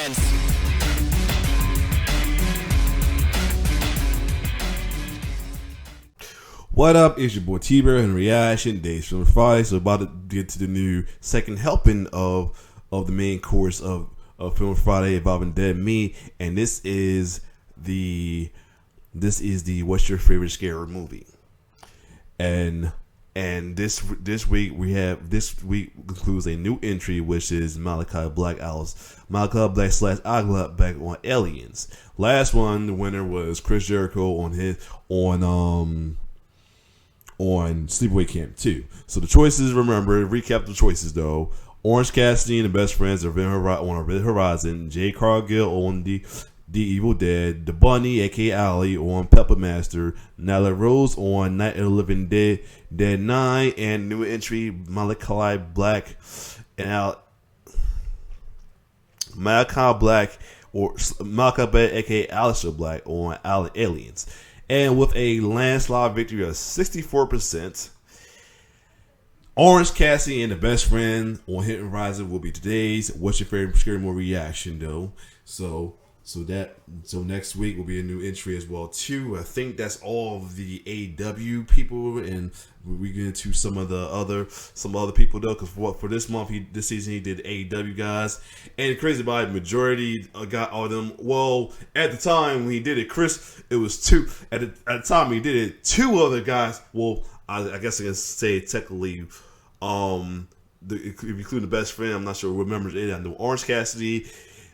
friends. What up? It's your boy T-Bear and Reaction Days from Friday. So about to get to the new second helping of the main course of Film Friday involving Dead Meat, and this is the what's your favorite scary movie? And this week includes a new entry, which is Malachi Black / Agla back on Aliens. Last one, the winner was Chris Jericho on Sleepaway Camp 2. So the choices, remember, recap the choices though. Orange Cassidy and the Best Friends on Event Horizon. Jay Cargill on the Evil Dead. The Bunny, aka Allie, on Pepper Master. Nyla Rose on Night of the Living Dead 9. And new entry, Malachi Black aka Alistair Black on Aliens. And with a landslide victory of 64%, Orange Cassidy and the Best Friend on Hit and Rising will be today's What's Your Favorite Scary Movie reaction, though. So next week will be a new entry as well too. I think that's all of the AW people, and we get into some other people though. Because for this month, this season he did AW guys, and crazy about it, majority got all of them. Well, at the time when he did it, Chris, it was two. At the time he did it, two other guys. Well, I guess I can say technically, including the Best Friend. I'm not sure what members it. I know Orange Cassidy,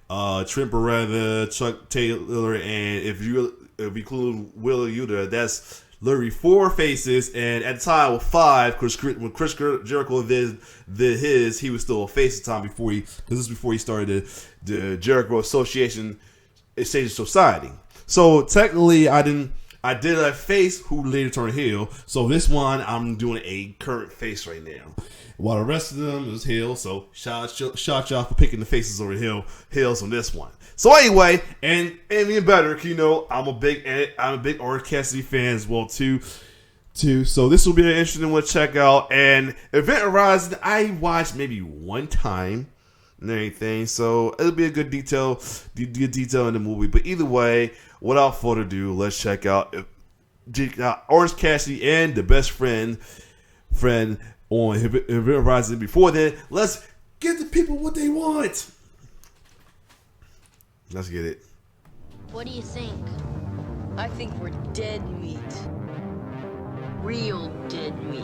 Trent Beretta, Chuck Taylor, and if you include Will Yuta, that's literally 4 faces. And at the time with 5, because when Chris Jericho did his, he was still a face at the time because this is before he started the Jericho Association Society. So technically, I did a face who later turned heel. So this one, I'm doing a current face right now. While the rest of them is heel. So shout y'all for picking the faces over heels on this one. So anyway, and even better, I'm a big Orange Cassidy fan as well too. So this will be an interesting one to check out. And Event Horizon, I watched maybe one time and anything. So it'll be a good detail in the movie. But either way, without further ado, let's check out Orange Cassidy and the Best Friend on Event Horizon. Before that, let's give the people what they want. Let's get it. What do you think? I think we're dead meat. Real dead meat.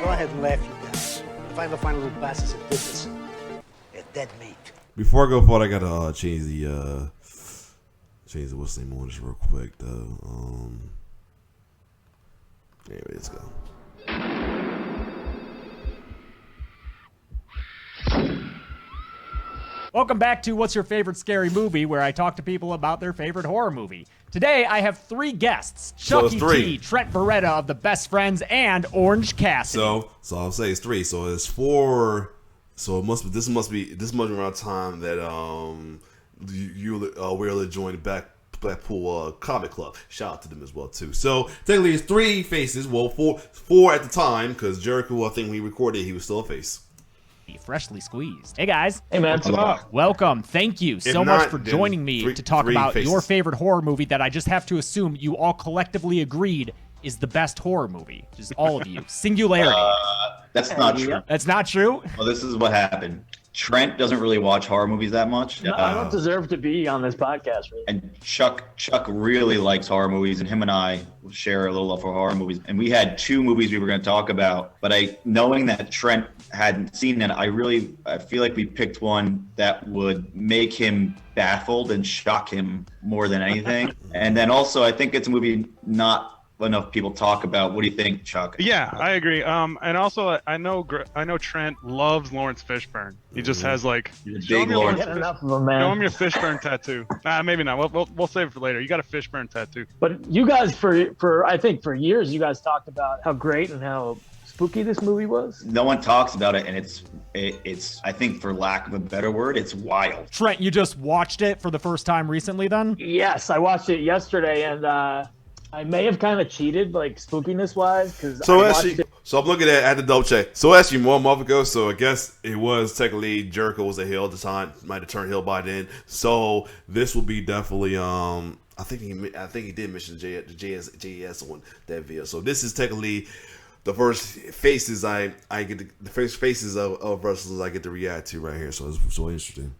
Go ahead and laugh, you guys. If I ever find little bastards that did this, they're dead meat. Before I go forward, I gotta change the what's the name on this real quick though. Anyway, let's go. Welcome back to What's Your Favorite Scary Movie, where I talk to people about their favorite horror movie. Today, I have 3 guests: Chucky T, Trent Beretta of the Best Friends, and Orange Cassidy. So I'll say it's 3. So it's 4. So this must be around time that you will join the Blackpool Comic Club. Shout out to them as well too. So technically, it's 3 faces. Well, 4 at the time, because Jericho, I think when he recorded, he was still a face. Freshly squeezed. Hey guys. Hey man, what's up? Welcome. Thank you so much for joining me to talk about your favorite horror movie that I just have to assume you all collectively agreed is the best horror movie. Just all of you. Singularity. That's not true. That's not true? Well, this is what happened. Trent doesn't really watch horror movies that much. No, I don't deserve to be on this podcast, really. And Chuck really likes horror movies, and him and I share a little love for horror movies. And we had 2 movies we were going to talk about, but knowing that Trent hadn't seen it, I feel like we picked one that would make him baffled and shock him more than anything. And then also, I think it's a movie not enough people talk about. What do you think, Chuck? Yeah, I agree. And also, I know Trent loves Lawrence Fishburne. He just has like big Lawrence. Get enough of him, man. Show him your Fishburne tattoo. Maybe not. We'll save it for later. You got a Fishburne tattoo. But you guys, for I think for years, you guys talked about how great and how spooky this movie was. No one talks about it, and it's I think, for lack of a better word, it's wild. Trent, you just watched it for the first time recently then? Yes, I watched it yesterday, and I may have kind of cheated, like spookiness wise, because So actually, so I'm looking at the double check. So actually, more a month ago. So I guess it was technically Jericho was a heel at the time. Might have turned heel by then. So this will be definitely. I think he did mention the JS on that video. So this is technically the first faces I get the first faces of wrestlers I get to react to right here. So it's so interesting.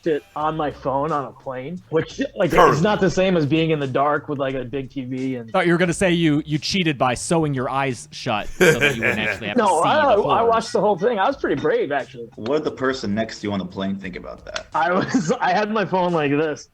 it on my phone on a plane, which like Currently. it's not the same as being in the dark with like a big TV. And Thought you were gonna say you cheated by sewing your eyes shut so that you wouldn't actually have to no, see the I horrors. watched the whole thing. I was pretty brave actually. What did the person next to you on the plane think about that? I had my phone like this,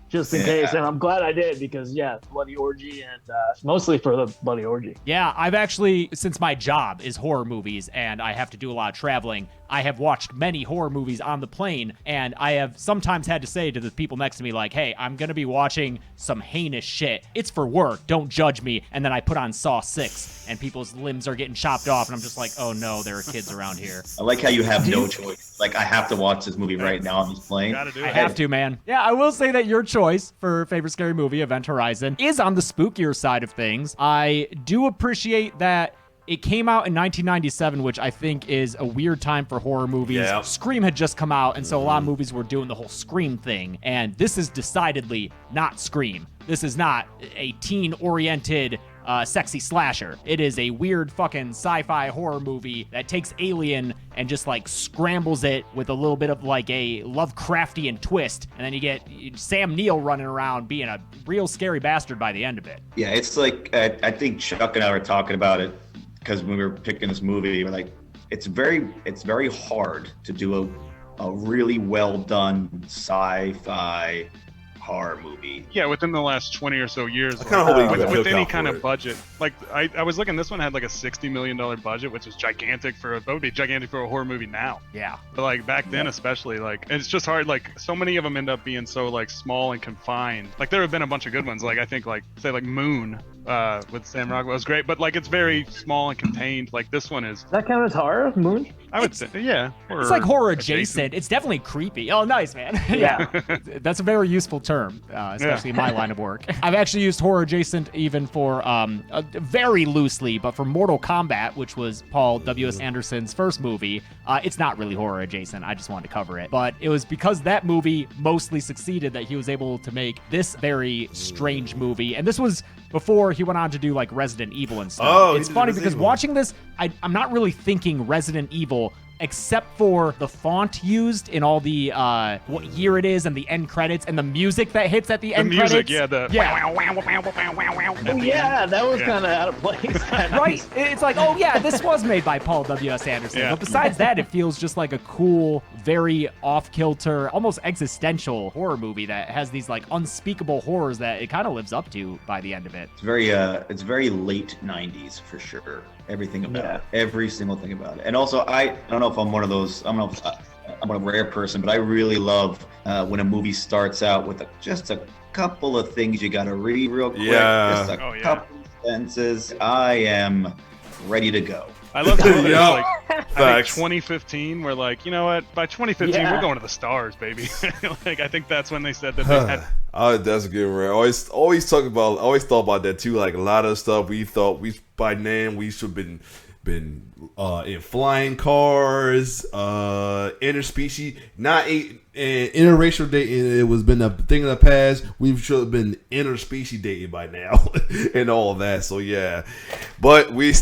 just in Yeah. case, and I'm glad I did because bloody orgy and mostly for the bloody orgy. Yeah, I've actually, since my job is horror movies and I have to do a lot of traveling, I have watched many horror movies on the plane, and I have sometimes had to say to the people next to me, like, hey, I'm going to be watching some heinous shit. It's for work. Don't judge me. And then I put on Saw 6, and people's limbs are getting chopped off, and I'm just like, oh no, there are kids around here. I like how you have no choice. Like, I have to watch this movie right now on this plane. Gotta do I it. have to, man. Yeah, I will say that your choice for favorite scary movie, Event Horizon, is on the spookier side of things. I do appreciate that it came out in 1997, which I think is a weird time for horror movies. Yeah. Scream had just come out, and so a lot of movies were doing the whole Scream thing. And this is decidedly not Scream. This is not a teen-oriented sexy slasher. It is a weird fucking sci-fi horror movie that takes Alien and just like scrambles it with a little bit of like a Lovecraftian twist, and then you get Sam Neill running around being a real scary bastard by the end of it. Yeah, it's like, I think Chuck and I were talking about it because when we were picking this movie, we're like, it's very hard to do a really well done sci-fi horror movie. Yeah, within the last 20 or so years, I kinda hope they with look any out kind for of it. budget. Like I was looking, this one had like a $60 million budget, which is gigantic that would be gigantic for a horror movie now. Yeah. But like back then, especially, like it's just hard. Like so many of them end up being so like small and confined. Like there have been a bunch of good ones. Like I think like say like Moon with Sam Rockwell was great, but like it's very small and contained. Like this one is. Does that count as horror, Moon? I would say, yeah. It's like horror adjacent. It's definitely creepy. Oh, nice, man. Yeah. That's a very useful term, especially in my line of work. I've actually used horror adjacent even for, very loosely, but for Mortal Kombat, which was Paul W.S. Anderson's first movie, it's not really horror adjacent. I just wanted to cover it. But it was because that movie mostly succeeded that he was able to make this very strange movie. And this was before he went on to do like Resident Evil and stuff. Oh, It's he did funny Resident because Evil. watching this, I'm not really thinking Resident Evil except for the font used in all the what year it is and the end credits and the music that hits at the end music, credits. yeah, the Oh yeah, that was kind of out of place. Right? It's like, oh yeah, this was made by Paul W.S. Anderson. Yeah. But besides that, it feels just like a cool, very off-kilter, almost existential horror movie that has these like unspeakable horrors that it kind of lives up to by the end of it. It's very late 90s for sure. Everything about it. Every single thing about it. And also, I don't know if I'm one of those, I'm a rare person, but I really love when a movie starts out with just a couple of things you got to read real quick. Yeah. Just a couple of sentences. I am ready to go. I love how it's Yeah. like I think Facts. 2015. We're like, you know what? By 2015, Yeah. we're going to the stars, baby. Like I think that's when they said that they had. Oh, that's a good one. Always thought about that too. Like a lot of stuff we thought by then we should have been in flying cars, interspecies, not interracial dating. It was been a thing in the past. We should have been interspecies dating by now, and all that. So yeah, but we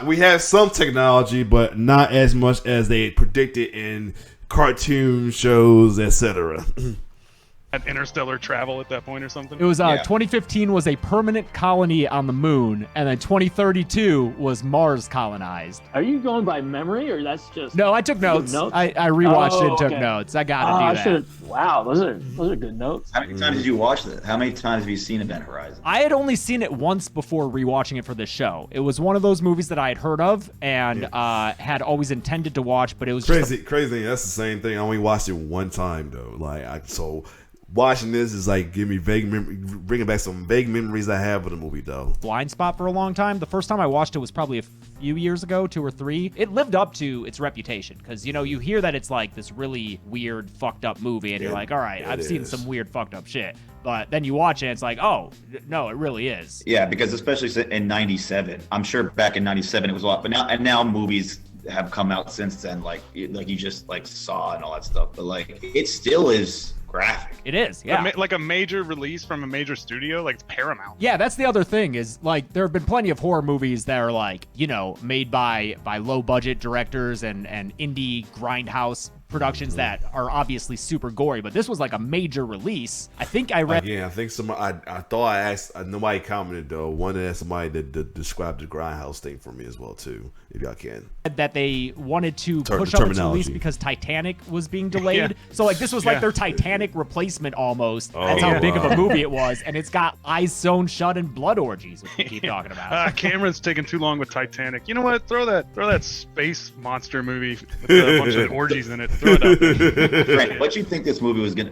we have some technology, but not as much as they predicted in cartoon shows, etc. Had interstellar travel at that point or something. It was 2015 was a permanent colony on the moon, and then 2032 was Mars colonized. Are you going by memory, or that's just? No, I took notes. notes? I rewatched it and took okay. notes. I got Oh, to I do that. should. Wow, those are good notes. How many times did you watch this? How many times have you seen Event Horizon? I had only seen it once before rewatching it for this show. It was one of those movies that I had heard of and had always intended to watch, but it was just Crazy. That's the same thing. I only watched it one time though. watching this is like giving me bringing back some vague memories I have of the movie though. Blind spot for a long time. The first time I watched it was probably a few years ago, 2 or 3. It lived up to its reputation because, you know, you hear that it's like this really weird, fucked up movie, and you're like, all right, I've seen some weird, fucked up shit. But then you watch it, it's like, oh, no, it really is. Yeah, because especially in '97, I'm sure back in '97 it was a lot, but now movies have come out since then, like you just like Saw and all that stuff. But like, it still is graphic. It is, yeah. Like a major release from a major studio, like it's Paramount. Yeah, that's the other thing is, like, there have been plenty of horror movies that are, like, you know, made by low-budget directors and indie grindhouse productions that are obviously super gory, but this was like a major release. I think I read. Again, I think somebody. I thought I asked. Nobody commented though. One asked somebody that described the grindhouse thing for me as well too, if y'all can. That they wanted to push up its release because Titanic was being delayed. So like this was like their Titanic replacement almost. That's how big of a movie it was, and it's got eyes sewn shut and blood orgies, which we keep talking about. Cameron's taking too long with Titanic. You know what? Throw that space monster movie with a bunch of orgies in it. Throw it out there. Trent, what did you think this movie was gonna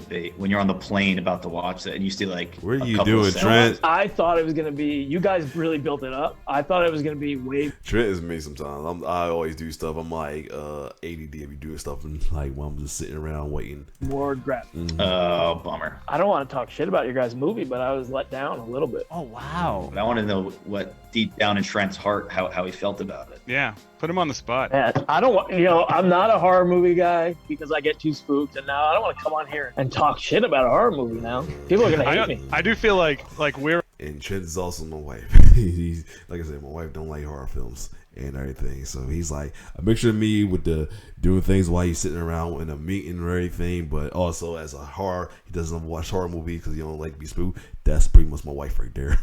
be when you're on the plane about to watch it and you see like what are you doing, Trent? I thought it was gonna be. You guys really built it up. I thought it was gonna be way. Trent is me sometimes. I always do stuff. I'm like ADD. Be doing stuff and like when I'm just sitting around waiting. More graphic. Oh, bummer. I don't want to talk shit about your guys' movie, but I was let down a little bit. Oh wow. But I want to know what deep down in Trent's heart how he felt about it. Yeah, put him on the spot. Yeah, I don't want. I'm not a horror movie guy because I get too spooked, and now I don't want to come on here and talk shit about a horror movie. Now people are gonna hate me. I do feel like we're. And Trent is also my wife. He's like I said, my wife don't like horror films and everything. So he's like a mixture of me with the doing things while he's sitting around in a meeting or everything, but also as a horror, he doesn't watch horror movies because he don't like to be spooked. That's pretty much my wife right there.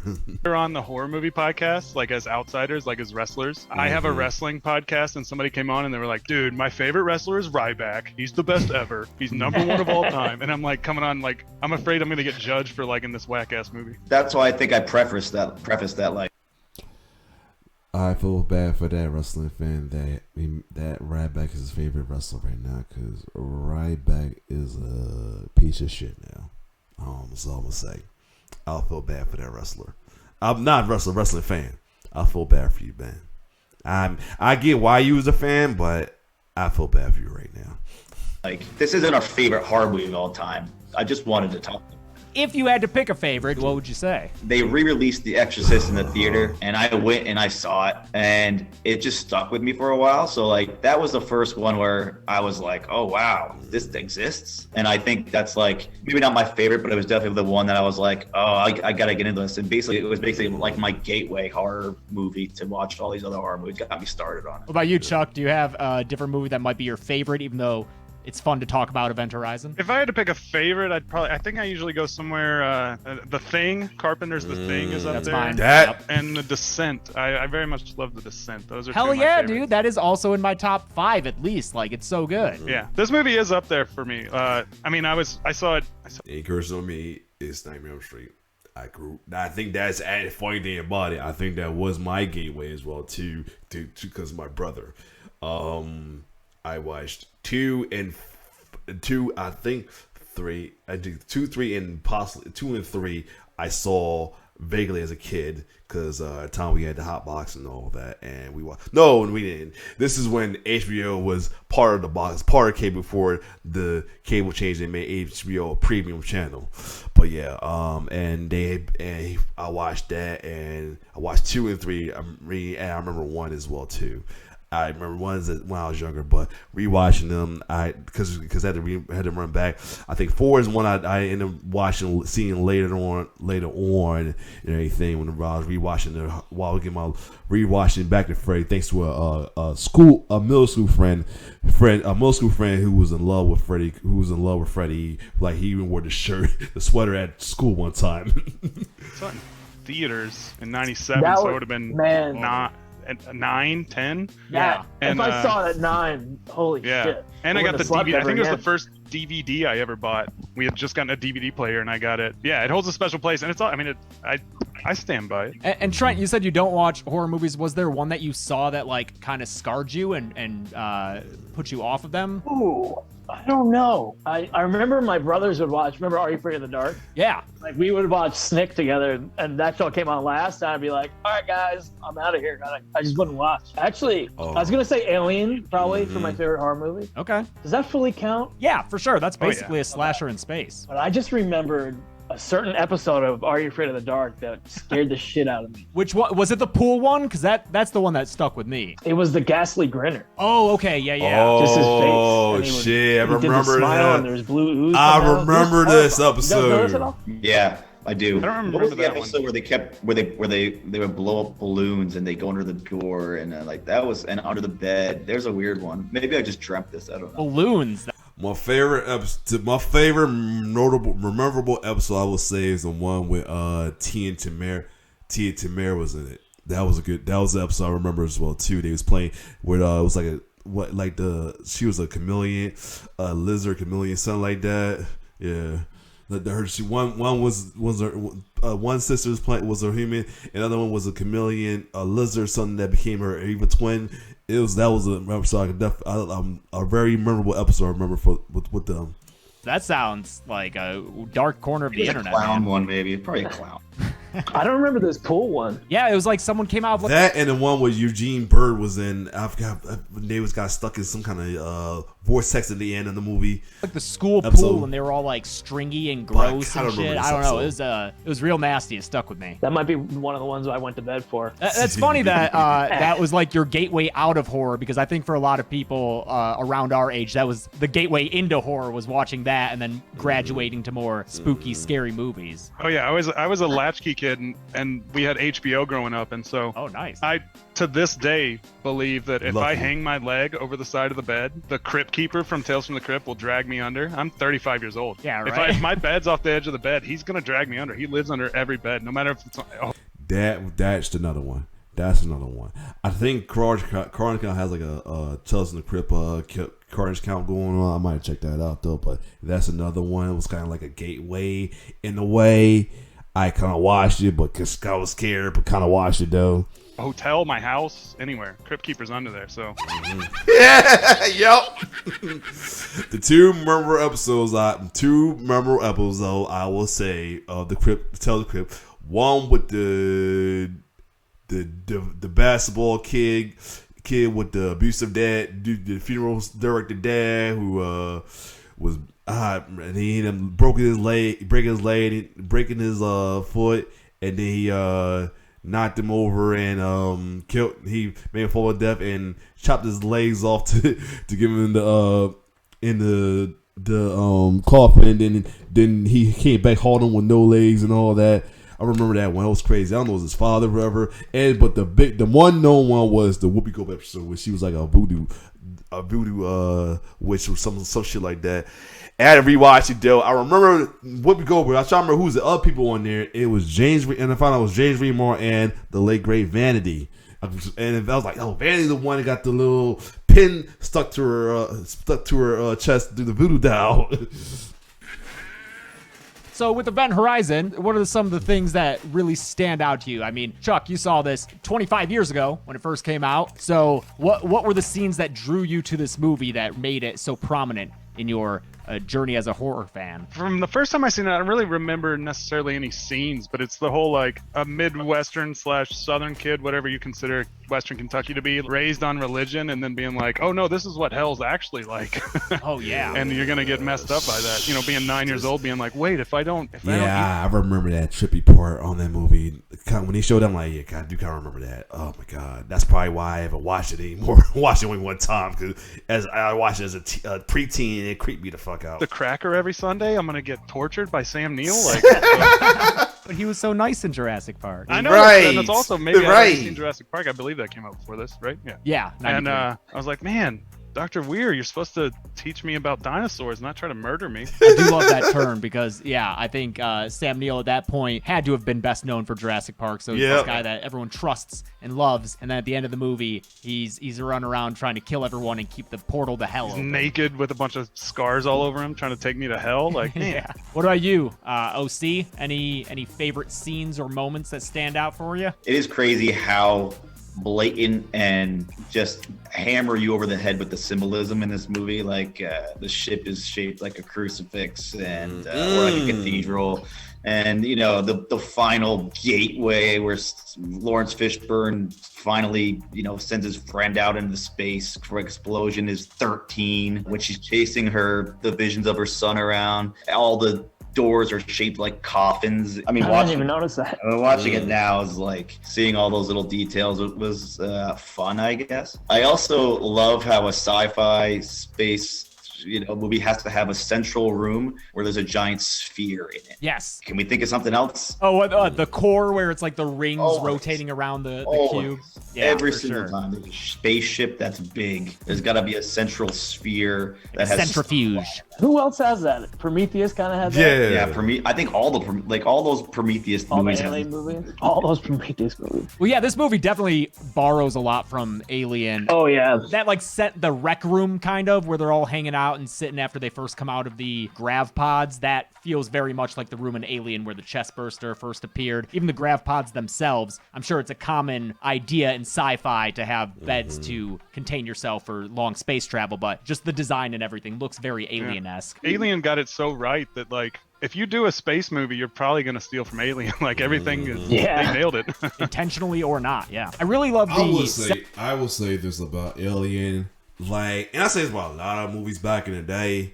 We're on the horror movie podcast, like as outsiders, like as wrestlers. I have a wrestling podcast, and somebody came on and they were like, "Dude, my favorite wrestler is Ryback. He's the best ever. He's #1 of all time." And I'm like, coming on, like, I'm afraid I'm gonna get judged for liking this whack ass movie. That's why I think I prefaced that like. I feel bad for that wrestling fan that Ryback is his favorite wrestler right now because Ryback is a piece of shit now. That's all I'm gonna say. I'll feel bad for that wrestler. I'm not a wrestling fan. I feel bad for you, man. I get why you was a fan, but I feel bad for you right now. Like, this isn't our favorite horror movie of all time. I just wanted to talk. If you had to pick a favorite, what would you say? They re-released The Exorcist in the theater, and I went and I saw it, and it just stuck with me for a while. So, like, that was the first one where I was like, oh, wow, this exists? And I think that's, like, maybe not my favorite, but it was definitely the one that I was like, oh, I got to get into this. And basically, it was basically like my gateway horror movie to watch all these other horror movies. Got me started on it. What about you, Chuck? Do you have a different movie that might be your favorite, even though it's fun to talk about Event Horizon? If I had to pick a favorite, I think I usually go somewhere. The Thing, Carpenter's The Thing is up That's there. mine. And The Descent. I very much love The Descent. Those are two Hell of my yeah, favorites. dude. That is also in my top 5 at least. Like, it's so good. Yeah, this movie is up there for me. I mean, I saw it. The incursion on me is Nightmare on Elm Street. I think that's a funny thing about it. I think that was my gateway as well too, because of my brother. I watched 2 and 2. I think 3. I think 2, 3, and possibly 2 and 3. I saw vaguely as a kid because at the time we had the hot box and all that, and we watched. No, and we didn't. This is when HBO was part of the box, part of cable before the cable changed and made HBO a premium channel. But yeah, and I watched that, and I watched 2 and 3. And I remember 1 as well too. I remember ones that when I was younger, but rewatching them, because I had to run back. I think 4 is one I ended up seeing later on and everything when I was rewatching while I was getting my rewatching back to Freddy, thanks to a middle school friend who was in love with Freddy, like he even wore the sweater at school one time. Saw it in theaters in '97, That so was- it would have been man. not. At 9, 10. Yeah. And, if I saw it at 9, holy Yeah. shit. And I got wouldn't the have slept DVD. I ever think it was the again. first DVD I ever bought. We had just gotten a DVD player and I got it. Yeah, it holds a special place. And it's all, I mean, I stand by it. And Trent, you said you don't watch horror movies. Was there one that you saw that like kind of scarred you and put you off of them? Ooh, I don't know. I remember my brothers would watch. Remember Are You Afraid of the Dark? Yeah. Like we would watch Snick together, and that show came on last. And I'd be like, "All right, guys, I'm out of here." I just wouldn't watch. Actually, I was gonna say Alien probably for my favorite horror movie. Okay. Does that fully count? Yeah, for sure. That's basically a slasher in space. But I just remembered a certain episode of Are You Afraid of the Dark that scared the shit out of me. Which one was it? The pool one? Because that's the one that stuck with me. It was the ghastly grinner. Oh, okay, yeah. Just his face. Oh And he would- shit! I he did the remember smile that. And there was blue ooze I coming out. It was remember this horrifying. You guys notice it episode. all? Yeah, I do. I don't remember What was the that one. episode where they kept where they would blow up balloons and they go under the door and like that was and under the bed. There's a weird one. Maybe I just dreamt this. I don't know. Balloons. My favorite episode, my favorite notable, memorable episode, I would say, is the one with T and Tamara. T and Tamara was in it. That was the episode I remember as well too. They was playing where it was like she was a chameleon, a lizard chameleon, something like that. Yeah. One sister was a human, and the other one was a chameleon, a lizard, something that became her evil twin. That was a episode a very memorable episode I remember with them. That sounds like a dark corner of the It's a internet. clown Man. one, maybe. Probably a clown. I don't remember this pool one. Yeah, it was like someone came out of That and the one where Eugene Bird was in. I forgot. They got stuck in some kind of vortex at the end of the movie. like the school episode. pool, and they were all like stringy and gross I and don't remember shit. this I don't know. episode. It was real nasty. It stuck with me. That might be one of the ones I went to bed for. That's funny that that was like your gateway out of horror, because I think for a lot of people around our age, that was the gateway into horror, was watching that and then graduating to more spooky, scary movies. Oh yeah, I was a latchkey kid, and we had HBO growing up, and so Oh, nice. I to this day believe that if I Lucky. hang my leg over the side of the bed, the Crypt Keeper from Tales from the Crypt will drag me under. I'm 35 years old. Yeah, If right. If my bed's off the edge of the bed, he's gonna drag me under. He lives under every bed, no matter if it's. That's another one. That's another one. I think Carnage Count has like a Tales in the Crypt Carnage Count going on. I might check that out though, but that's another one. It was kind of like a gateway in a way. I kind of watched it, but cause I was scared, but kind of watched it though. Hotel, my house, anywhere. Crypt Keeper's under there, so. Yeah, yep. The two memorable episodes I will say of the Crypt, Tell the Crypt. One with the basketball kid with the abusive dad, the funeral director dad who was and he ended up breaking his leg, breaking his foot, and then he knocked him over and killed. He made him fall to death and chopped his legs off to give him in the coffin. And then he came back holding with no legs and all that. I remember that one. It was crazy. I don't know if it was his father, or whatever. But the one known one was the Whoopi Goldberg episode where she was like a voodoo witch or some shit like that. I had to rewatch it though. I remember Whoopi Goldberg. I was trying to remember who's the other people on there. It was James, and I found out it was James Remar and the late great Vanity. And I was like, oh, Vanity, the one that got the little pin stuck to her chest through the voodoo doll. So with Event Horizon, what are some of the things that really stand out to you? I mean, Chuck, you saw this 25 years ago when it first came out. So what were the scenes that drew you to this movie that made it so prominent in your journey as a horror fan? From the first time I seen it, I don't really remember necessarily any scenes, but it's the whole like a Midwestern / Southern kid, whatever you consider Western Kentucky to be, raised on religion and then being like, oh no, this is what hell's actually like. Oh yeah. And you're gonna get messed up by that. You know, being 9 years old, being like, wait, if I don't I remember that trippy part on that movie. When he showed up, I'm like, yeah, God, I do kind of remember that. Oh my God, that's probably why I haven't watched it anymore. Watched it only one time because as I watched it as a preteen, and it creeped me the fuck out. the cracker every Sunday, I'm gonna get tortured by Sam Neill. Like, But he was so nice in Jurassic Park. I know, Right. and it's also maybe I've Right. seen Jurassic Park. I believe that came out before this, right? Yeah. Yeah. And 93. I was like, man, Dr. Weir, you're supposed to teach me about dinosaurs, not try to murder me. I do love that turn because, yeah, I think Sam Neill at that point had to have been best known for Jurassic Park. So he's Yep. this guy that everyone trusts and loves. And then at the end of the movie, he's running around trying to kill everyone and keep the portal to hell open. Naked with a bunch of scars all over him, trying to take me to hell. Like, man. Yeah. What about you, OC? Any favorite scenes or moments that stand out for you? It is crazy how blatant and just hammer you over the head with the symbolism in this movie. Like the ship is shaped like a crucifix and or like a cathedral. And you know the final gateway where Lawrence Fishburne finally sends his friend out into space for explosion is 13 when she's chasing the visions of her son around. All the doors are shaped like coffins. I mean, I didn't even notice that. Watching it now is like seeing all those little details. It was fun, I guess. I also love how a sci-fi space movie has to have a central room where there's a giant sphere in it. Yes. Can we think of something else? Oh, the core where it's like the rings rotating around the cube. Yeah, every single time there's a spaceship that's big, there's got to be a central sphere that has centrifuge. Who else has that? Prometheus kind of has that. Yeah, I think all those Prometheus movies. The Alien movies. All those Prometheus movies. Well, yeah, this movie definitely borrows a lot from Alien. Oh yeah. That like set the rec room kind of where they're all hanging out and sitting after they first come out of the grav pods. That feels very much like the room in Alien where the chest burster first appeared. Even the grav pods themselves, I'm sure it's a common idea in sci-fi to have beds to contain yourself for long space travel, but just the design and everything looks very Alien-esque. Alien got it so right that like if you do a space movie, you're probably going to steal from Alien. Like everything is, they nailed it. Intentionally or not, yeah. I really love I will say this about Alien. Like, and I say this about a lot of movies back in the day.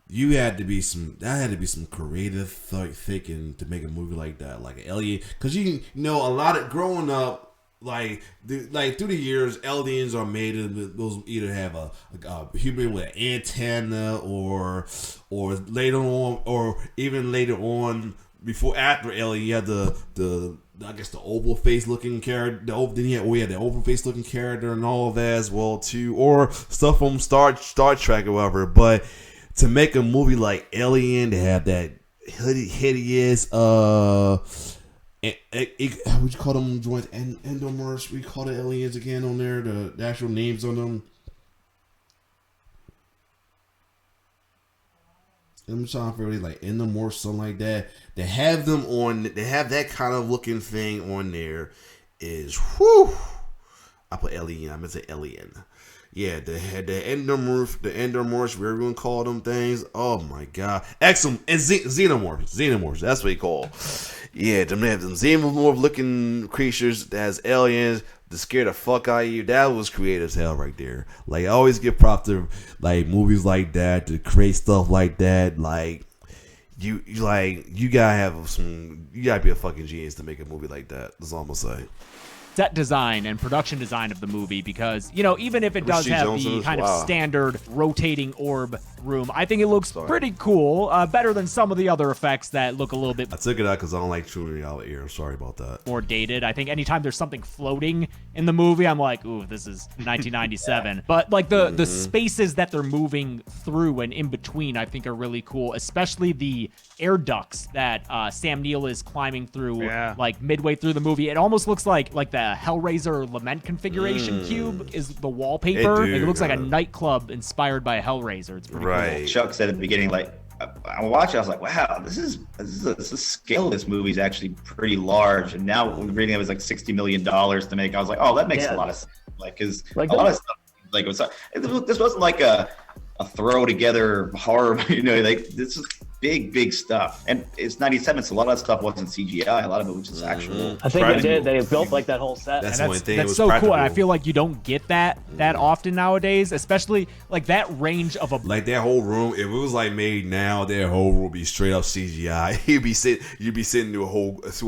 That had to be some creative thinking to make a movie like that, like Alien. Because a lot of growing up, like through the years, aliens are made of those either have a human with an antenna or later on, or even later on after Alien, you had the I guess the oval face looking character. We had the oval face looking character and all of that as well too, or stuff from Star Trek or whatever. But to make a movie like Alien, to have that hideous what would you call them joints? Endomorphs. We call the aliens again on there. The actual names on them. I'm trying to really like endomorphs, something like that. They have them on. They have that kind of looking thing on there. Is whew. I put alien. I meant to say alien. Yeah, the endomorphs, whatever you want to call them things. Oh my god, excellent. And xenomorphs. That's what you call. Yeah, them xenomorph looking creatures as aliens to scare the fuck out of you. That was creative as hell right there. Like, I always give props to like movies like that to create stuff like that. Like you gotta be a fucking genius to make a movie like that. That's all I'm gonna say. Set design and production design of the movie, because even if it does have the kind of standard rotating orb room, I think it looks pretty cool, better than some of the other effects that look a little bit I took it out because I don't like shooting out ear. Sorry about that. More dated. I think anytime there's something floating in the movie, I'm like, ooh, this is 1997. But like the spaces that they're moving through and in between, I think are really cool, especially the air ducts that Sam Neill is climbing through like midway through the movie. It almost looks like the Hellraiser Lament configuration cube is the wallpaper. It looks like a nightclub inspired by Hellraiser. It's pretty cool. Chuck said at the beginning, like, I watched it, I was like, wow, the scale of this movie is actually pretty large. And now reading it was like $60 million to make. I was like, oh, that makes a lot of sense. Like, because a lot of stuff, like, this wasn't like a throw together horror, like this is big stuff. And it's 97, so a lot of that stuff wasn't CGI. A lot of it was just actual. I think they built like that whole set. That's the only thing. That's so cool. And I feel like you don't get that often nowadays, especially like that range of like that whole room. If it was like made now, that whole room would be straight up CGI. You'd be sitting through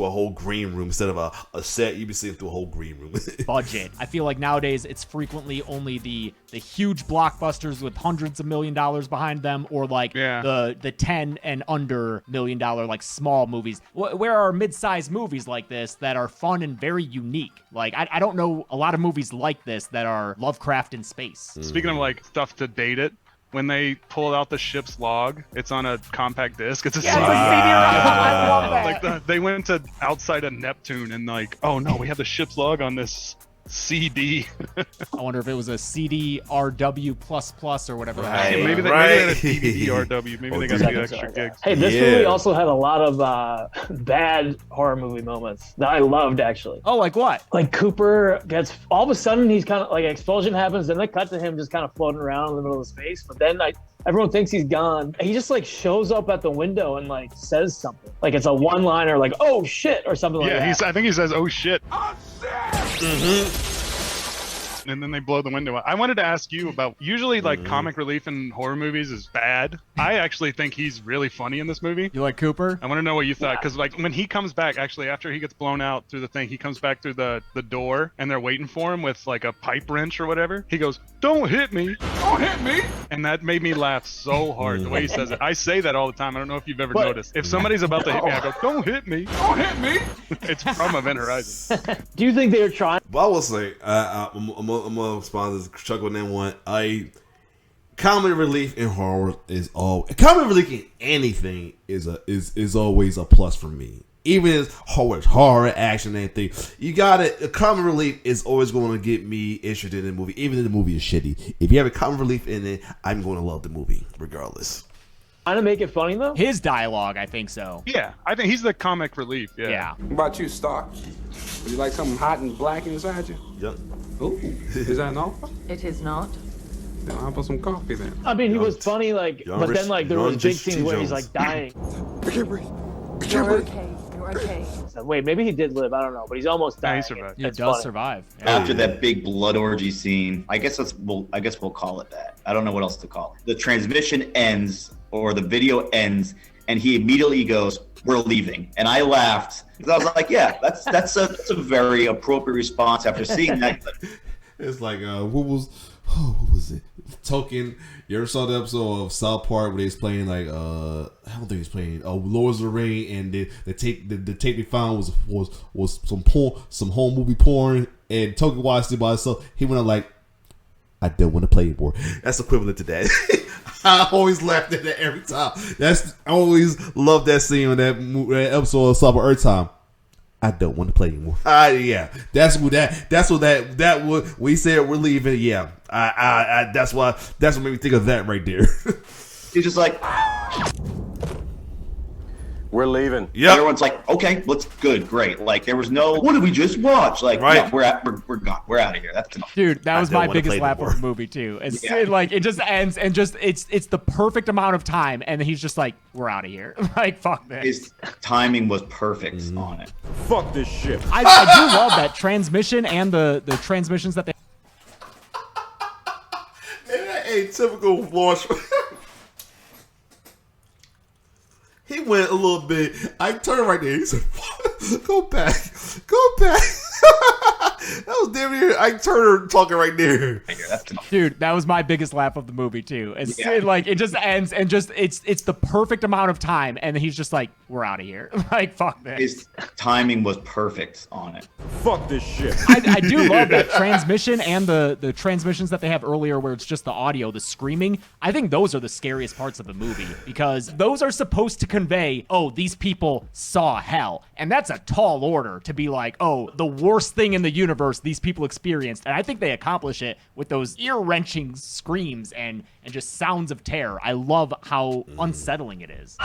a whole green room instead of a set. You'd be sitting through a whole green room. Budget. I feel like nowadays it's frequently only the huge blockbusters with hundreds of $1 million behind them, or like the 10 and under $1 million like small movies. Where are mid-sized movies like this that are fun and very unique? Like I don't know a lot of movies like this that are Lovecraft in space. Speaking of like stuff to date it, when they pulled out the ship's log, it's on a compact disc. It's a CD. I love that. Like they went to outside of Neptune and like, oh no, we have the ship's log on this CD. I wonder if it was a CDRW++ or whatever. Right. Maybe they had a DDRW. Maybe they got a few extra gigs. Hey, this Yeah. movie also had a lot of bad horror movie moments that I loved, actually. Oh, like what? Like Cooper gets, all of a sudden he's kind of like, an explosion happens, then they cut to him just kind of floating around in the middle of space. But then everyone thinks he's gone. He just like shows up at the window and like says something. Like it's a one-liner, like, oh shit, or something like that. Yeah, I think he says, "Oh shit." And then they blow the window out. I wanted to ask you about, usually like comic relief in horror movies is bad. I actually think he's really funny in this movie. You like Cooper? I want to know what you thought, because like when he comes back, actually after he gets blown out through the thing, he comes back through the door and they're waiting for him with like a pipe wrench or whatever. He goes, "Don't hit me, don't hit me," and that made me laugh so hard the way he says it. I say that all the time. I don't know if you've ever noticed. If somebody's about to hit me, I go, "Don't hit me, don't hit me." It's from Event Horizon. Do you think they were trying? But I will say, I'm gonna respond to Chuck on that one. Comedy relief in horror is comedy relief in anything is always a plus for me. Even if horror, action, anything, you got it. A comedy relief is always going to get me interested in the movie, even if the movie is shitty. If you have a comedy relief in it, I'm going to love the movie regardless. Trying to make it funny though? His dialogue, I think so. Yeah, I think he's the comic relief. Yeah. What about you, Stark? Would you like something hot and black inside you? Yep. Ooh, is that an offer? It is not. Then how about some coffee then? I mean, he was funny, like, but then like there was big scenes where he's like dying. I can't breathe. I can't You're breathe. okay. You're okay. So, wait, maybe he did live. I don't know, but he's almost Yeah, dying. he survived. He It's does funny. survive. Yeah. After that big blood orgy scene, I guess we'll call it that. I don't know what else to call it. The transmission ends, or the video ends, and he immediately goes, "We're leaving," and I laughed because I was like, "Yeah, that's a very appropriate response after seeing that." It's like what was it? Token. You ever saw the episode of South Park where they was playing like I don't think he's playing Lords of the Ring, and the tape they found was some home movie porn, and Token watched it by himself. He went up like, "I don't want to play anymore." That's equivalent to that. I always laughed at that every time. I always loved that scene on that episode of South Park every time. I don't want to play anymore. Yeah, that's what we said we're leaving. Yeah, that's what made me think of that right there. He's just like, We're leaving. Yeah, everyone's like, "Okay, let's great." Like there was no, "What did we just watch?" Like, right. No, we're gone. We're out of here. That's enough. Dude, that was don't my wanna biggest play laugh anymore. of the movie too. It's Yeah. like it just ends and just it's the perfect amount of time, and he's just like, "We're out of here." Like, fuck this. His timing was perfect on it. Fuck this shit. I do love that transmission and the transmissions that they. A typical Florence. He went a little bit. I turned right there. He said, "Go back, go back." That was damn near. I turned her talking right there. That's enough. Dude, that was my biggest laugh of the movie too. It's Yeah. like it just ends and just it's the perfect amount of time, and he's just like, "We're out of here." Like, fuck this. His timing was perfect on it. Fuck this shit. I do love that transmission and the transmissions that they have earlier where it's just the audio, the screaming. I think those are the scariest parts of the movie because those are supposed to convey, oh, these people saw hell. And that's a tall order to be like, oh, the worst thing in the universe these people experienced. And I think they accomplish it with those ear-wrenching screams and just sounds of terror. I love how unsettling it is.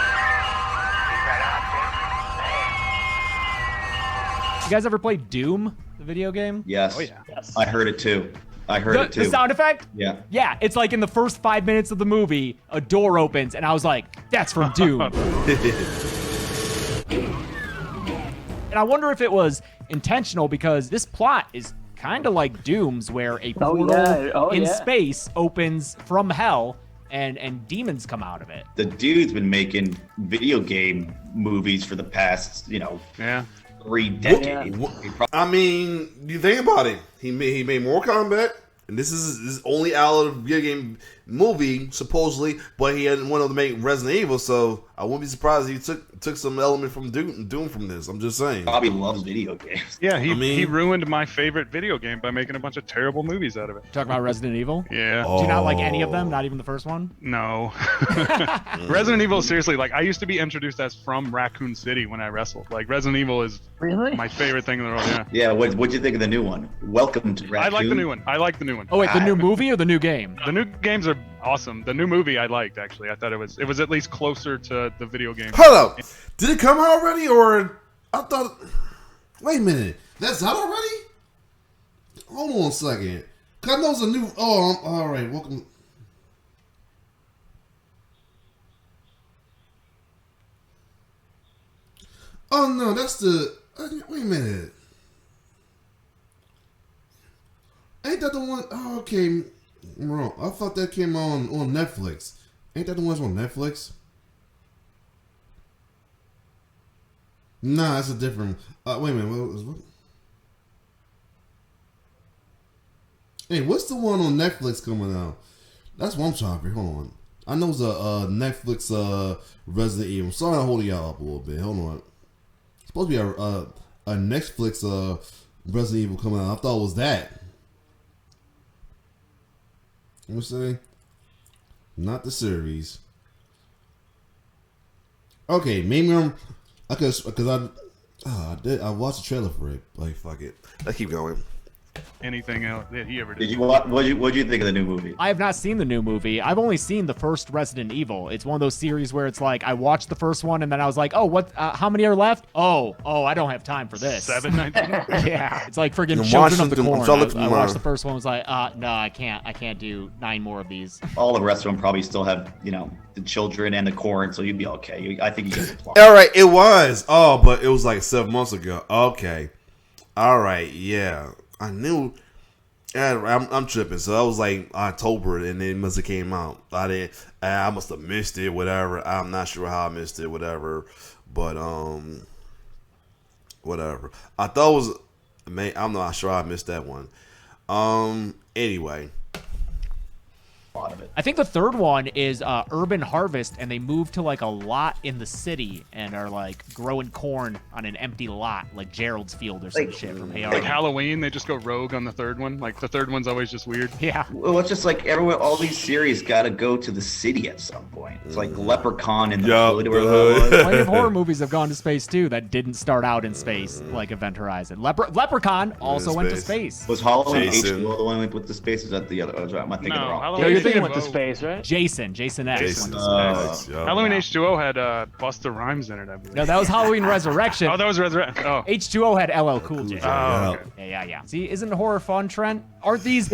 You guys ever play Doom, the video game? Yes. Oh yeah. Yes. I heard it too. The sound effect? Yeah. Yeah, it's like in the first 5 minutes of the movie, a door opens, and I was like, that's from Doom. And I wonder if it was intentional because this plot is kind of like Doom's, where a portal in space opens from hell and demons come out of it. The dude's been making video game movies for the past, Yeah. 3 decades. I mean, you think about it. He made Mortal Kombat, and this is only out of video game movie supposedly, but he hadn't wanted to make Resident Evil, so I wouldn't be surprised if he took some element from Doom from this. I'm just saying. Bobby loves video games. Yeah, he ruined my favorite video game by making a bunch of terrible movies out of it. Talk about Resident Evil. Yeah. Do you not like any of them? Not even the first one? No. Resident Evil, seriously, like I used to be introduced as from Raccoon City when I wrestled. Like Resident Evil is Really? my favorite thing in the world. Yeah. Yeah, what'd you think of the new one? Welcome to Raccoon. I like the new one. I like the new one. Oh wait, the new movie or the new game? The new games are awesome. The new movie I liked actually. I thought it was at least closer to the video game. Hold up, did it come out already, or I thought? Wait a minute, that's out already. Hold on a second, cause I know it's a new. Oh, all right. Welcome. Oh no, that's the. Wait a minute. Ain't that the one? Oh, okay. I'm wrong. I thought that came on Netflix. Ain't that the ones on Netflix? Nah, that's a different. Wait a minute. What? Hey, what's the one on Netflix coming out? That's what I'm trying to figure. Hold on. I know it's a Netflix Resident Evil. I'm sorry to hold y'all up a little bit. Hold on. It's supposed to be a Netflix Resident Evil coming out. I thought it was that. Let me see. Not the series. Okay, maybe I'm. Because I watched the trailer for it. Like fuck it. Let's keep going. Anything else that he ever did. Did you watch? What'd you think of the new movie? I have not seen the new movie. I've only seen the first Resident Evil. It's one of those series where it's like I watched the first one and then I was like, oh, what? How many are left? Oh, I don't have time for this. 719. Yeah, it's like freaking You're Children of the watching Corn. them- I watched the first one. Was like, no, I can't do 9 more of these. All the rest of them probably still have, the children and the corn, so you'd be okay. I think you get the plot. All right, it was. Oh, but it was like 7 months ago. Okay. All right. Yeah, I knew. Yeah, I'm tripping. So that was like October, and it must have came out. I must have missed it. Whatever. I'm not sure how I missed it. Whatever. But whatever. I thought it was. I'm not sure how I missed that one. Anyway. I think the third one is Urban Harvest, and they move to like a lot in the city and are like growing corn on an empty lot, like Gerald's Field or some shit from Hey Like Arnold. Halloween, they just go rogue on the third one. Like the third one's always just weird. Yeah. Well, it's just like all these series got to go to the city at some point. It's like Leprechaun in the Yup, hood, the where hood. that was. Plenty of horror movies have gone to space too that didn't start out in space, like Event Horizon. Leprechaun also went to space. Was Halloween Jason. H2O the one with the space? Is that the other? Am I thinking No, wrong? Halloween Yo, you're thinking went to H2O space, right? Jason X went to space. Halloween H2O had Busta Rhymes in it, I believe. No, that was Halloween Resurrection. Oh, that was Resurrection. Oh. H2O had LL Cool J. Oh, okay. Yeah. See, isn't horror fun, Trent? Aren't these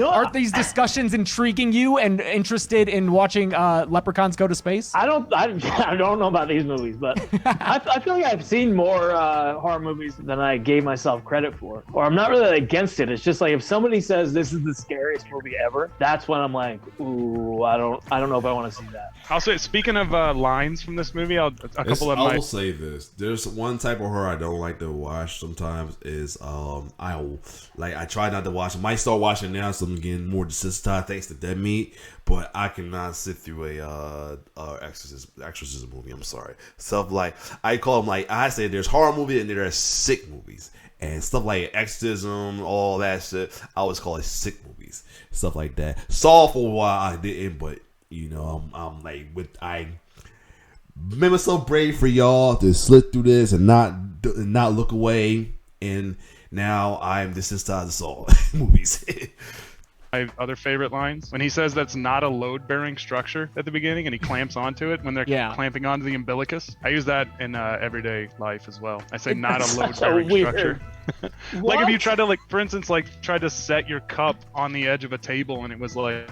discussions intriguing you and interested in watching leprechauns go to space? I don't know about these movies, but I feel like I've seen more horror movies than I gave myself credit for. Or I'm not really against it. It's just like if somebody says this is the scariest movie ever, that's when I'm like, ooh, I don't know if I want to see that. I'll say, speaking of lines from this movie, a couple of I my. will say this: there's one type of horror I don't like to watch. Sometimes is I try not to watch. I might start watching now, so I'm getting more desensitized thanks to Dead Meat. But I cannot sit through a exorcism movie. I'm sorry. Stuff like I call them like I say there's horror movies and there's sick movies. And stuff like exorcism, all that shit, I always call it sick movies. Stuff like that. Saw for a while I didn't, but I'm like I remember so brave for y'all to slip through this and not look away. And now I'm desensitized to Saw movies. My other favorite lines when he says that's not a load-bearing structure at the beginning, and he clamps onto it when they're clamping onto the umbilicus. I use that in everyday life as well. I say not a load-bearing structure. Like if you try to, like, for instance, like try to set your cup on the edge of a table and it was like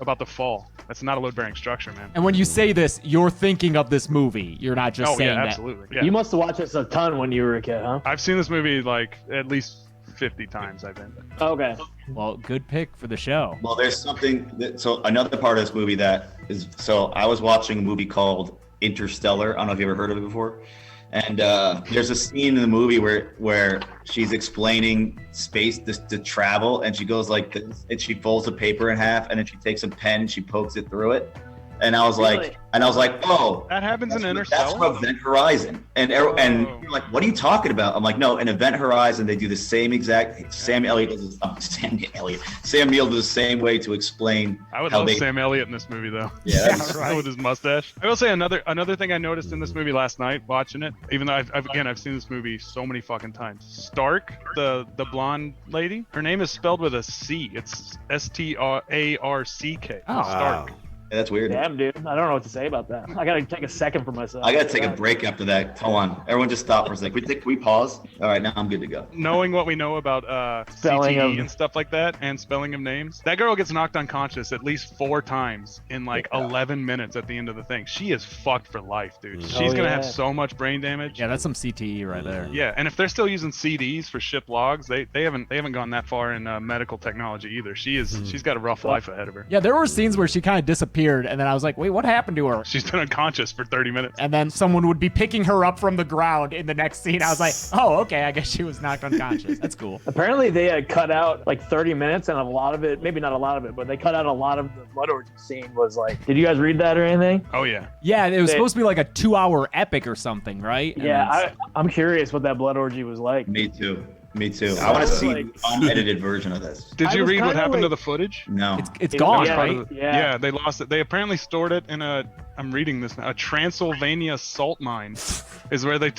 about to fall. That's not a load-bearing structure, man. And when you say this, you're thinking of this movie. You're not just saying that. Absolutely. Yeah. You must have watched this a ton when you were a kid, huh? I've seen this movie like at least 50 times, I think. Okay. Well, good pick for the show. Well, there's something so another part of this movie that is, so I was watching a movie called Interstellar. I don't know if you ever heard of it before. And there's a scene in the movie where she's explaining space to travel, and she goes like this, and she folds the paper in half, and then she takes a pen, and she pokes it through it. And I was like, oh, That happens in that's Interstellar. from Event Horizon. And you're like, what are you talking about? I'm like, no, in Event Horizon, they do the same exact. Sam Neill does the same way to explain. I would how love they, Sam Elliott in this movie, though. Yeah, that's Right. With his mustache. I will say another thing I noticed in this movie last night watching it, even though I've seen this movie so many fucking times. Stark, the blonde lady, her name is spelled with a C. It's Starck. Oh. Stark. Yeah, that's weird. Damn, dude. I don't know what to say about that. I gotta take a second for myself. I gotta take a break after that. Hold on, everyone, just stop for a second. Can we pause? All right, now I'm good to go. Knowing what we know about Spelling CTE of- and stuff like that, and spelling of names, that girl gets knocked unconscious at least 4 times in like 11 minutes at the end of the thing. She is fucked for life, dude. She's gonna have so much brain damage. Yeah, that's some CTE right there. Yeah, and if they're still using CDs for ship logs, they haven't gone that far in medical technology either. She's got a rough life ahead of her. Yeah, there were scenes where she kind of disappeared, and then I was like, wait, what happened to her? She's been unconscious for 30 minutes. And then someone would be picking her up from the ground in the next scene. I was like, oh, okay, I guess she was knocked unconscious. That's cool. Apparently they had cut out like 30 minutes, and a lot of it, maybe not a lot of it, but they cut out a lot of the blood orgy scene. Was like, did you guys read that or anything? Oh yeah. Yeah, it was supposed to be like a 2-hour epic or something, right? And Yeah, I'm curious what that blood orgy was like. Me too. I want to see like- an unedited version of this. Did I you was read what kinda happened to like- the footage? No. it's It gone, was- right? Yeah. They lost it. They apparently stored it in I'm reading this now, a Transylvania salt mine is where they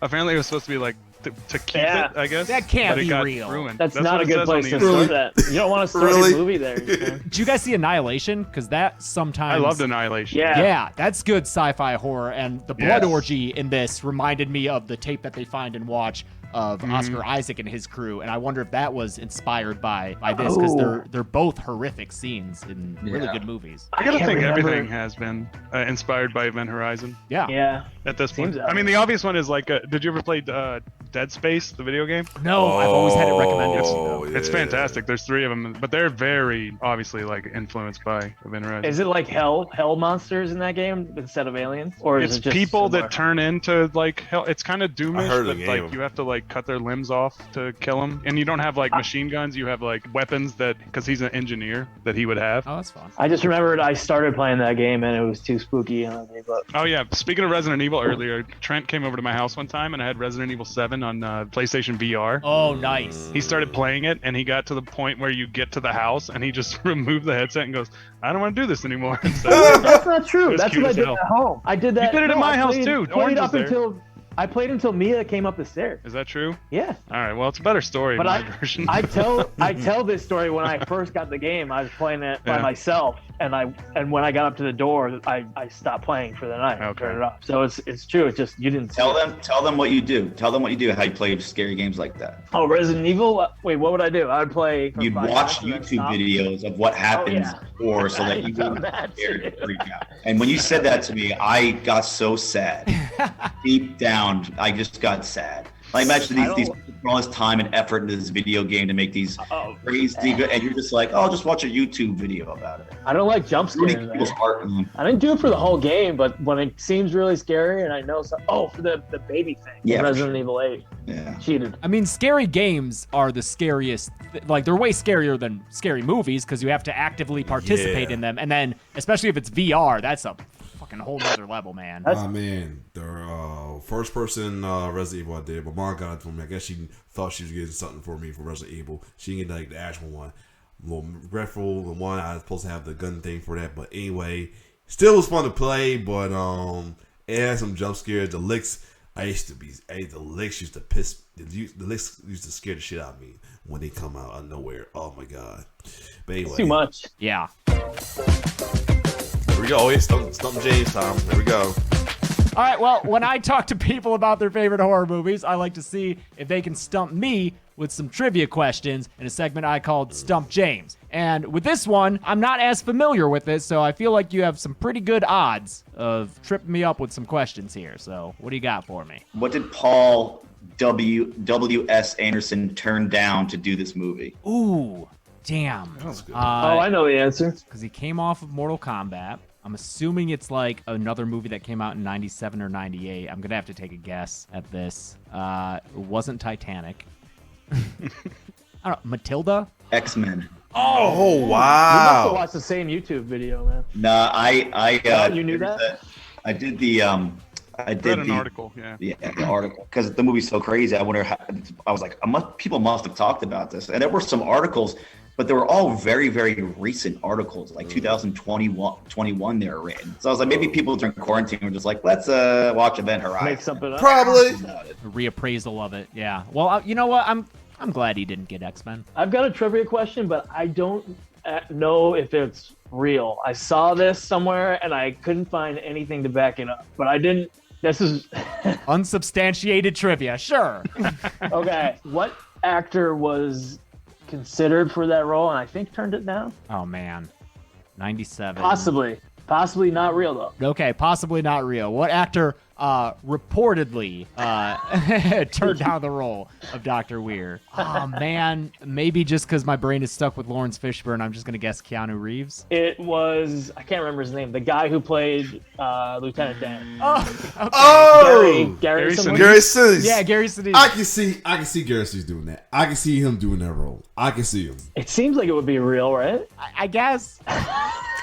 apparently it was supposed to be like to keep Yeah. it, I guess. That can't but it be got real. ruined. That's what not a it good says on place the to inside. start that. You don't want to start Really? a movie there. You know? Did you guys see Annihilation? Because that sometimes... I loved Annihilation. Yeah. Yeah, that's good sci-fi horror, and the blood Yes. orgy in this reminded me of the tape that they find and watch of Oscar Isaac and his crew, and I wonder if that was inspired by this, because they're both horrific scenes in really Yeah. good movies. I gotta can't think remember. everything has been inspired by Event Horizon Yeah. Yeah. at this point. Seems that I mean, way. the obvious one is like, did you ever play Dead Space, the video game? No, I've always had it recommended. Oh, It's yeah. fantastic. There's 3 of them, but they're very obviously like influenced by Event Horizon. Is it like hell monsters in that game instead of aliens, or is It's it just people similar? that turn into like hell. It's kind of I doomish, heard the but game. like you have to like cut their limbs off to kill them, and you don't have like machine guns. You have like weapons that, because he's an engineer, that he would have. Oh, that's fun. I just remembered I started playing that game and it was too spooky and I gave up. Oh yeah, speaking of Resident Evil earlier, Trent came over to my house one time and I had Resident Evil 7 on PlayStation VR. Oh, nice. He started playing it and he got to the point where you get to the house and he just removed the headset and goes, I don't want to do this anymore. And so, That's not true. was That's cute what I as did hell. at home. I did that. You did it at my I house, played- too. Played Orange up was there. until I played until Mia came up the stairs. is that true? Yeah. All right, well, it's a better story, But my I version. I tell this story when I first got the game. I was playing it by Yeah. myself, and when I got up to the door, I stopped playing for the night. Okay. Turned it off. So it's true. It's just you didn't see Tell it. them what you do. Tell them what you do. How you play scary games like that. Oh, Resident Evil. Wait, what would I do? I would play. for You'd 5 watch minutes and then YouTube stop. videos of what happens yeah. before, so that you I've done wouldn't that be scared and too. freak out. And when you said that to me, I got so sad. Deep down, I just got sad. Like, imagine these people put all this time and effort into this video game to make these crazy, and you're just like, oh, just watch a YouTube video about it. I don't like jump Ruining scares. people's heart. I didn't do it for the whole game, but when it seems really scary and I know for the baby thing. Yeah, for Resident Evil 8. Yeah. Cheated. I mean, scary games are the scariest. Like, they're way scarier than scary movies because you have to actively participate Yeah. in them. And then, especially if it's VR, that's a fucking whole nother level, man. Oh man, the first person Resident Evil I did, my mom got it for me. I guess she thought she was getting something for me for Resident Evil. She didn't get like the actual one. I'm a little regretful. The one I was supposed to have the gun thing for that, but anyway, still was fun to play. But it had some jump scares. The licks, the licks used to piss. The licks used to scare the shit out of me when they come out of nowhere. Oh my god! But anyway, Too much. Yeah. Here we go. It's Stump James time. Here we go. All right, well, when I talk to people about their favorite horror movies, I like to see if they can stump me with some trivia questions in a segment I called Stump James. And with this one, I'm not as familiar with it, so I feel like you have some pretty good odds of tripping me up with some questions here. So what do you got for me? What did Paul W.S. Anderson turn down to do this movie? Ooh, damn. That's good. Oh, I know the answer. Because he came off of Mortal Kombat. I'm assuming it's like another movie that came out in 97 or 98. I'm going to have to take a guess at this. It wasn't Titanic. I don't know. Matilda? X-Men. Oh, We must wow. have watched the same YouTube video, man. Nah, You knew that? I did the I did Read an the article, yeah. the article because the movie's so crazy. I wonder how. I was like, people must have talked about this, and there were some articles, but they were all very, very recent articles, like 2021 they were written. So I was like, maybe people during quarantine were just like, let's watch Event Horizon. Make something up. Probably. A reappraisal of it. Yeah. Well, you know what? I'm glad he didn't get X-Men. I've got a trivia question, but I don't know if it's real. I saw this somewhere and I couldn't find anything to back it up, but I didn't. This is Unsubstantiated trivia. Sure. okay. What actor was considered for that role and I think turned it down? Oh, man. 97. Possibly not real though. Okay, possibly not real. What actor reportedly turned down the role of Dr. Weir? Oh, man. Maybe just because my brain is stuck with Lawrence Fishburne, I'm just going to guess Keanu Reeves. It was, I can't remember his name, the guy who played Lieutenant Dan. Oh, okay. Oh, Gary Sinise. Gary Sinise. Yeah, Gary Sinise. I can see Gary Sinise doing that. I can see him doing that role. I can see him. It seems like it would be real, right? I guess.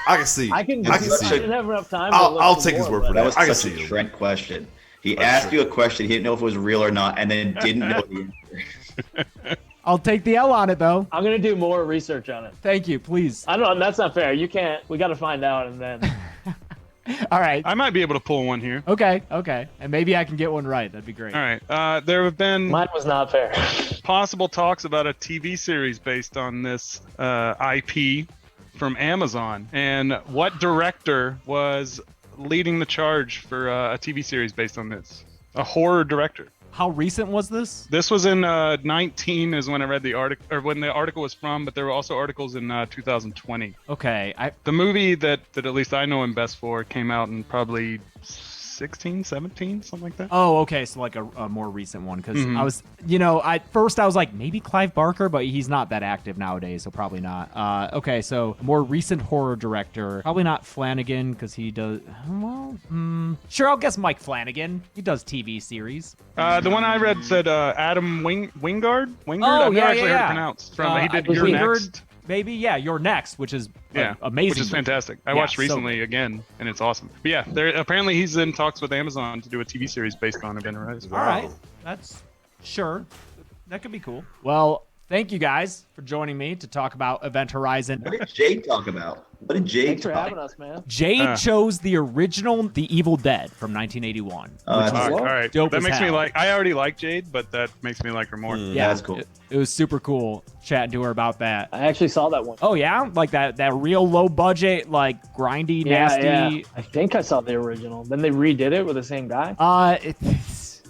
I can see. I can see I it. didn't have enough time. I'll take his word for That that. was I can such see a it. Trent question. He asked you a question, he didn't know if it was real or not, and then didn't know the answer. I'll take the L on it, though. I'm gonna do more research on it. Thank you, please. I don't know. That's not fair. You can't. We got to find out and then. All right. I might be able to pull one here. Okay. And maybe I can get one right. That'd be great. All right. There have been Mine was not fair. possible talks about a TV series based on this IP from Amazon. And what director was leading the charge for a TV series based on this? A horror director. How recent was this? This was in 19 is when I read the article, or when the article was from, but there were also articles in 2020. Okay. The movie that at least I know him best for came out in probably 16, 17, something like that. Oh, okay. So like a more recent one, because Mhm. I was, at first I was like maybe Clive Barker, but he's not that active nowadays, so probably not. Okay, so a more recent horror director, probably not Flanagan, because he does. Well, sure, I'll guess Mike Flanagan. He does TV series. The one I read said Adam Wingard. Oh, I've never yeah, actually yeah. heard it pronounced. From he did I Your Wingard, Next. Maybe, yeah, You're Next, which is amazing. Which is fantastic. I Yeah, watched so recently good. again, and it's awesome. But yeah, apparently he's in talks with Amazon to do a TV series based on Event Horizon. All right, that's sure. That could be cool. Well, thank you guys for joining me to talk about Event Horizon. What did Jade talk about? What did Jade Thanks for talk having about? us, man. Jade chose the original The Evil Dead from 1981. Oh, which that's was All right. dope That as makes me hell. like. I already like Jade, but that makes me like her more. Yeah, That's cool. It was super cool chatting to her about that. I actually saw that one. Oh yeah, like that real low budget, like grindy, nasty. Yeah. I think I saw the original. Then they redid it with the same guy.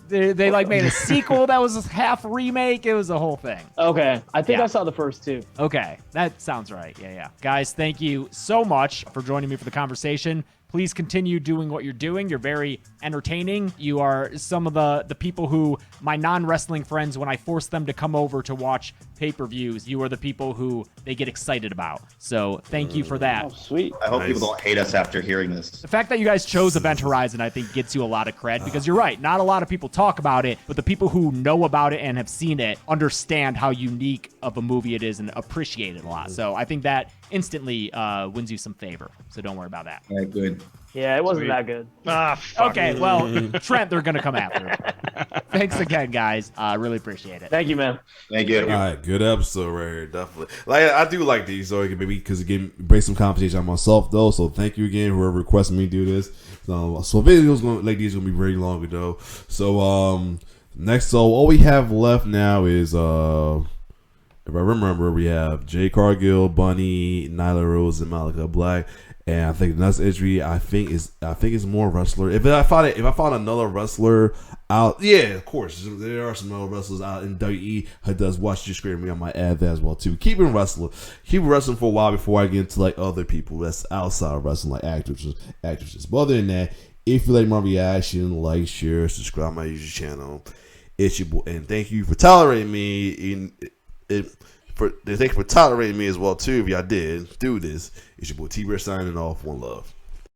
They like made a sequel that was a half remake. It was a whole thing. Okay, I think Yeah. I saw the first two. Okay, that sounds right. Yeah. Guys, thank you so much for joining me for the conversation. Please continue doing what you're doing. You're very entertaining. You are some of the people who, my non-wrestling friends, when I force them to come over to watch pay-per-views, you are the people who they get excited about. So thank you for that. Oh, sweet. I hope Nice. people don't hate us after hearing this. The fact that you guys chose Event Horizon, I think, gets you a lot of cred, because you're right. Not a lot of people talk about it, but the people who know about it and have seen it understand how unique of a movie it is and appreciate it a lot. So I think that instantly wins you some favor. So don't worry about that. All right, good. Yeah, it wasn't Sweet. that good. Fuck. Okay, well, Trent, they're going to come after it. Thanks again, guys. Really appreciate it. Thank you, man. Thank you. All right, good episode right here, definitely. Like I do like these, so maybe because it brings some conversation on myself though. So thank you again whoever requested me to do this. So videos like these gonna be very long ago. So next, so all we have left now is if I remember, we have Jay Cargill, Bunny, Nyla Rose, and Malika Black. And I think the next entry, I think it's more wrestler. If I found another wrestler out, yeah, of course, there are some other wrestlers out in WWE who does watch your screen. I might add that as well too. Keep wrestling for a while before I get into like other people that's outside of wrestling, like actresses. But other than that, if you like my reaction, like, share, subscribe my YouTube channel. It's your boy, and thank you for tolerating me. Thank you for tolerating me as well too. If y'all did do this, it's your boy T-Bear signing off. One love.